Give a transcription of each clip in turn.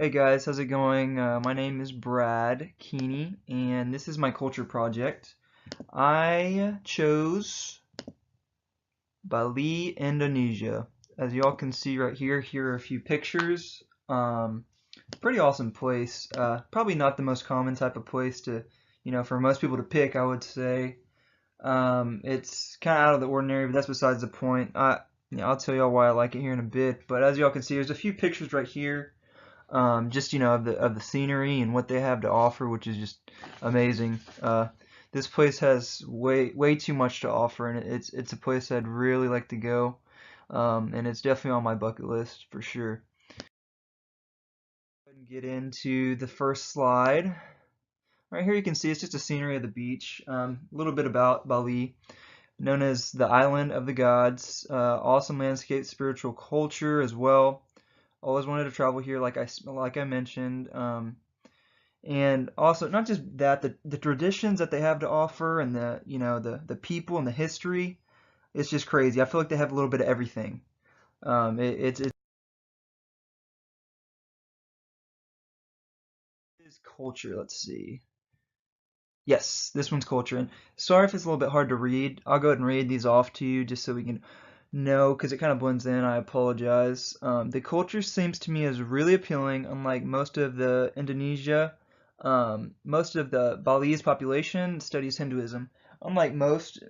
Hey guys, how's it going? My name is Brad Keeney, and this is my culture project. I chose Bali, Indonesia. As y'all can see right here, here are a few pictures. Pretty awesome place. Probably not the most common type of place to, for most people to pick, I would say. It's kind of out of the ordinary, but that's besides the point. I'll tell y'all why I like it here in a bit. But as y'all can see, there's a few pictures right here. Just of the scenery and what they have to offer, which is just amazing. This place has way too much to offer, and it's a place I'd really like to go, and it's definitely on my bucket list for sure. Go ahead and get into the first slide. Right here you can see it's just a scenery of the beach. A little bit about Bali, known as the island of the gods. Awesome landscape, spiritual culture as well. Always wanted to travel here, like I mentioned, and also not just that, the traditions that they have to offer, and the people and the history. It's just crazy. I feel like they have a little bit of everything. It's culture. Let's see. Yes, this one's culture. And sorry if it's a little bit hard to read. I'll go ahead and read these off to you just so we can know, because it kind of blends in. I apologize. The culture seems to me as really appealing. Unlike most of the Indonesia, most of the Balinese population studies Hinduism. Unlike most,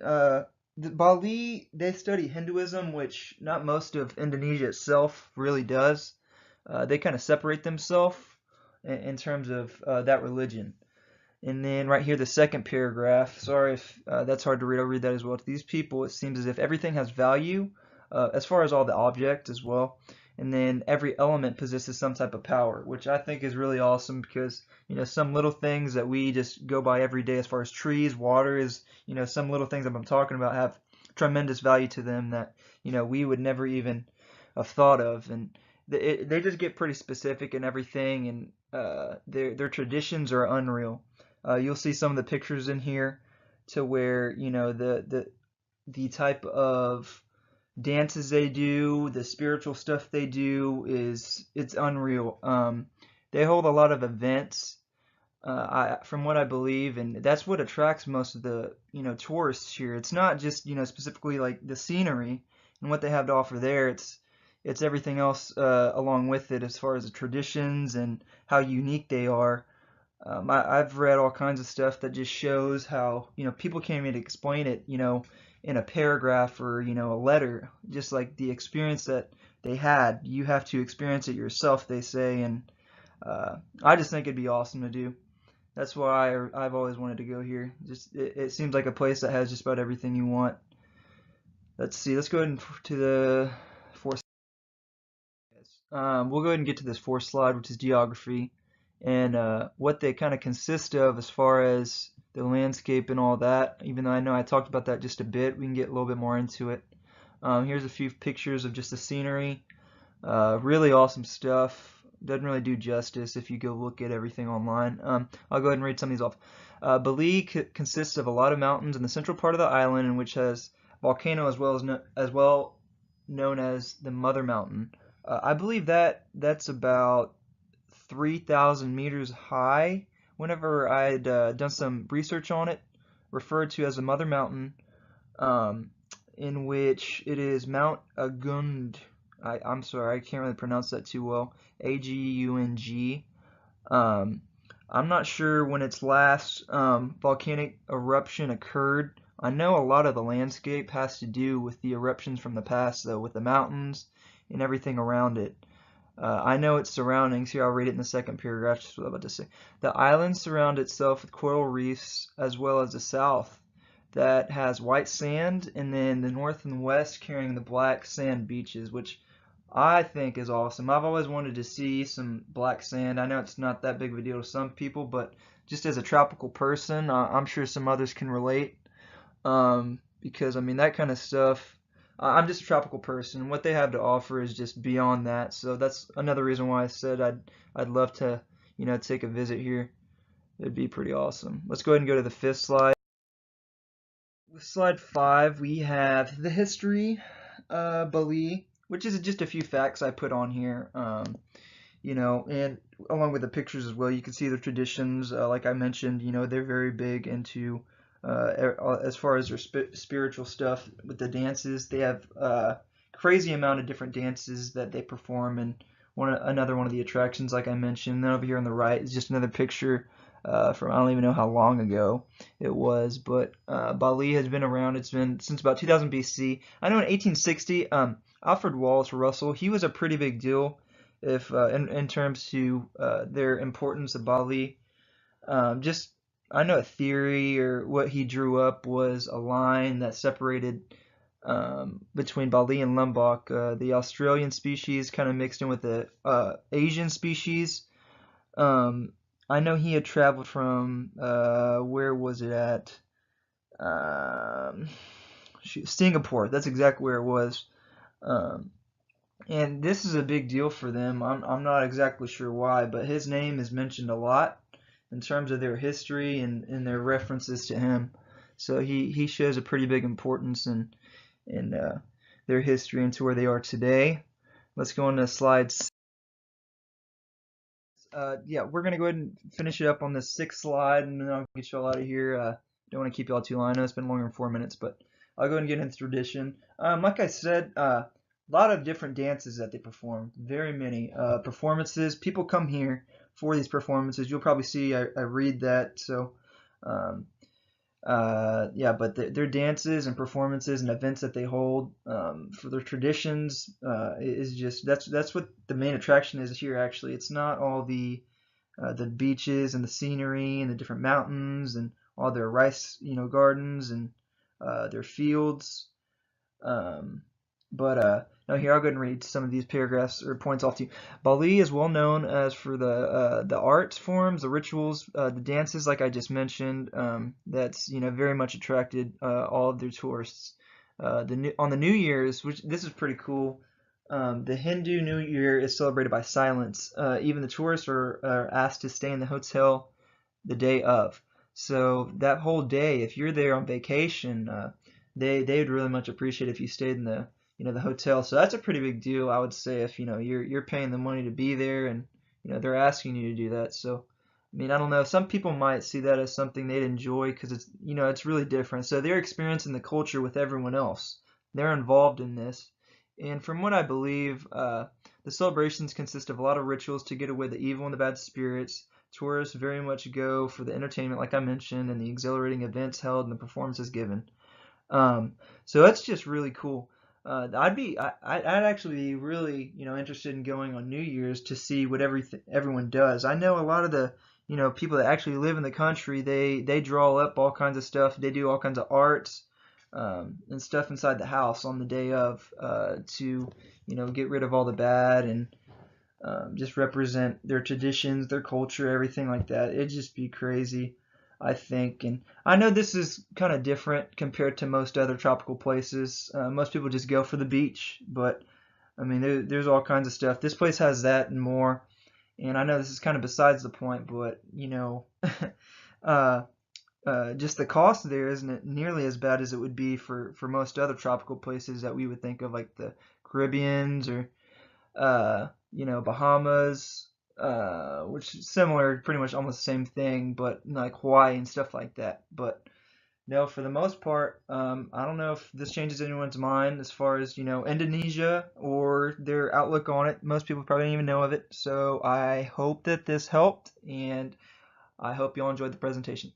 Bali, they study Hinduism, which not most of Indonesia itself really does. They kind of separate themselves in terms of that religion. And then right here, the second paragraph. Sorry if that's hard to read. I'll read that as well. To these people, it seems as if everything has value, as far as all the objects as well. And then every element possesses some type of power, which I think is really awesome because, some little things that we just go by every day as far as trees, water is, some little things that I'm talking about have tremendous value to them that, we would never even have thought of. And they just get pretty specific and everything, and their traditions are unreal. You'll see some of the pictures in here to where the type of dances they do, the spiritual stuff they do it's unreal. They hold a lot of events, from what I believe, and that's what attracts most of the tourists here. It's not just specifically like the scenery and what they have to offer there. It's everything else along with it as far as the traditions and how unique they are. I've read all kinds of stuff that just shows how, people can't even explain it, in a paragraph or, a letter. Just like the experience that they had, you have to experience it yourself, they say, and I just think it'd be awesome to do. That's why I've always wanted to go here. Just it seems like a place that has just about everything you want. Let's see. Let's go ahead and to the fourth. We'll go ahead and get to this fourth slide, which is geography, and what they kind of consist of as far as the landscape and all that. Even though I know I talked about that just a bit, we can get a little bit more into it. Here's a few pictures of just the scenery. Really awesome stuff. Doesn't really do justice if you go look at everything online. I'll go ahead and read some of these off. Bali consists of a lot of mountains in the central part of the island, in which has volcano as well known as the Mother Mountain. I believe that's about 3,000 meters high. Whenever I'd done some research on it, referred to as the Mother Mountain, um, in which it is Mount Agund. I'm sorry, I can't really pronounce that too well. Agung. Um, I'm not sure when its last volcanic eruption occurred. I know a lot of the landscape has to do with the eruptions from the past, though, with the mountains and everything around it. I know its surroundings. Here, I'll read it in the second paragraph, just what I'm about to say. The island surrounds itself with coral reefs, as well as the south that has white sand, and then the north and west carrying the black sand beaches, which I think is awesome. I've always wanted to see some black sand. I know it's not that big of a deal to some people, but just as a tropical person, I'm sure some others can relate. Because I mean that kind of stuff. I'm just a tropical person. What they have to offer is just beyond that. So that's another reason why I said I'd love to, take a visit here. It'd be pretty awesome. Let's go ahead and go to the fifth slide. With slide 5, we have the history, Bali, which is just a few facts I put on here. and along with the pictures as well, you can see their traditions. Like I mentioned, they're very big into as far as their spiritual stuff with the dances. They have crazy amount of different dances that they perform, and another one of the attractions, like I mentioned. Then over here on the right is just another picture from I don't even know how long ago it was, but Bali has been around. It's been since about 2000 BC. I know in 1860, Alfred Wallace Russell, he was a pretty big deal if in terms to their importance of Bali. Just I know a theory or what he drew up was a line that separated between Bali and Lombok, the Australian species kind of mixed in with the Asian species. Um, I know he had traveled from where was it at? Um, Singapore. That's exactly where it was. Um, and this is a big deal for them. I'm not exactly sure why, but his name is mentioned a lot in terms of their history and their references to him. So he shows a pretty big importance in their history and to where they are today. Let's go on to slide. Yeah, we're gonna go ahead and finish it up on the sixth slide, and then I'll get you all out of here. Don't want to keep y'all too long. I know it's been longer than 4 minutes, but I'll go ahead and get into tradition. Like I said, a lot of different dances that they perform. Very many performances. People come here for these performances. You'll probably see I read that. So um, yeah, but their dances and performances and events that they hold for their traditions is just that's what the main attraction is here. Actually, it's not all the beaches and the scenery and the different mountains and all their rice gardens and their fields. Um, but no, here I'll go ahead and read some of these paragraphs or points off to you. Bali is well known as for the art forms, the rituals, the dances, like I just mentioned. That's very much attracted all of their tourists. On the New Year's, which this is pretty cool. The Hindu New Year is celebrated by silence. Even the tourists are asked to stay in the hotel the day of. So that whole day, if you're there on vacation, they'd really much appreciate if you stayed in the hotel. So that's a pretty big deal, I would say, if you're paying the money to be there and they're asking you to do that. So I mean, I don't know. Some people might see that as something they'd enjoy because it's really different. So they're experiencing the culture with everyone else. They're involved in this. And from what I believe, the celebrations consist of a lot of rituals to get away the evil and the bad spirits. Tourists very much go for the entertainment, like I mentioned, and the exhilarating events held and the performances given. So that's just really cool. I'd actually be really, interested in going on New Year's to see what everyone does. I know a lot of the, people that actually live in the country, they draw up all kinds of stuff. They do all kinds of arts, and stuff inside the house on the day of, to, get rid of all the bad and just represent their traditions, their culture, everything like that. It'd just be crazy, I think. And I know this is kind of different compared to most other tropical places. Most people just go for the beach, but I mean, there's all kinds of stuff. This place has that and more. And I know this is kind of besides the point, but uh, just the cost there isn't nearly as bad as it would be for most other tropical places that we would think of, like the Caribbeans or Bahamas, which is similar, pretty much almost the same thing, but like Hawaii and stuff like that. But no, for the most part, I don't know if this changes anyone's mind as far as, Indonesia or their outlook on it. Most people probably don't even know of it. So I hope that this helped, and I hope you all enjoyed the presentation.